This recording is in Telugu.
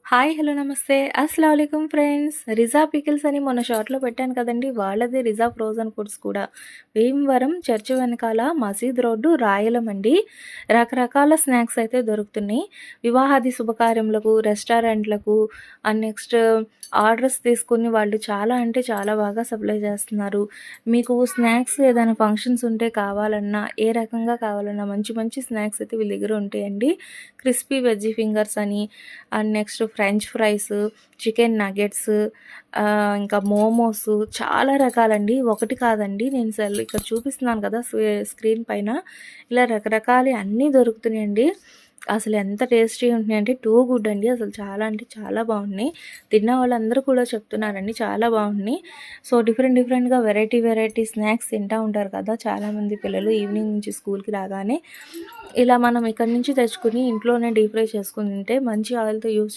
హాయ్! హలో! నమస్తే. అస్సలాముఅలైకుం ఫ్రెండ్స్. రిజా పికిల్స్ అని మొన్న షార్ట్‌లో పెట్టాను కదండీ! వాళ్ళదే రిజా ఫ్రోజన్ ఫుడ్స్ కూడా. భీమవరం చర్చి వెనకాల మసీద్ రోడ్డు రాయలం అండి. రకరకాల స్నాక్స్ అయితే దొరుకుతున్నాయి. వివాహాది శుభకార్యములకు, రెస్టారెంట్‌లకు నెక్స్ట్ ఆర్డర్స్ తీసుకొని వాళ్ళు చాలా అంటే చాలా బాగా సప్లై చేస్తున్నారు. మీకు స్నాక్స్ ఏదైనా ఫంక్షన్స్ ఉంటే కావాలన్నా, ఏ రకంగా కావాలన్నా మంచి మంచి స్నాక్స్ అయితే వీళ్ళ దగ్గర ఉంటాయండి. క్రిస్పీ వెజ్జీ ఫింగర్స్ అని next French fries, chicken nuggets, ఇంకా మోమోస్ చాలా రకాలండి. ఒకటి కాదండి. నేను ఇక్కడ చూపిస్తున్నాను కదా స్క్రీన్ పైన. ఇలా రకరకాలయి అన్నీ దొరుకుతున్నాయండి. అసలు ఎంత టేస్టీ ఉంటున్నాయంటే టూ గుడ్ అండి. అసలు చాలా అంటే చాలా బాగున్నాయి. తిన్న వాళ్ళందరూ కూడా చెప్తున్నారండి చాలా బాగున్నాయి. సో డిఫరెంట్‌గా వెరైటీ స్నాక్స్ తింటా ఉంటారు కదా చాలామంది పిల్లలు ఈవినింగ్ నుంచి స్కూల్‌కి రాగానే. ఇలా మనం ఇక్కడి నుంచి తెచ్చుకొని ఇంట్లోనే డీప్ ఫ్రై చేసుకొని తింటే మంచి ఆయిల్‌తో యూజ్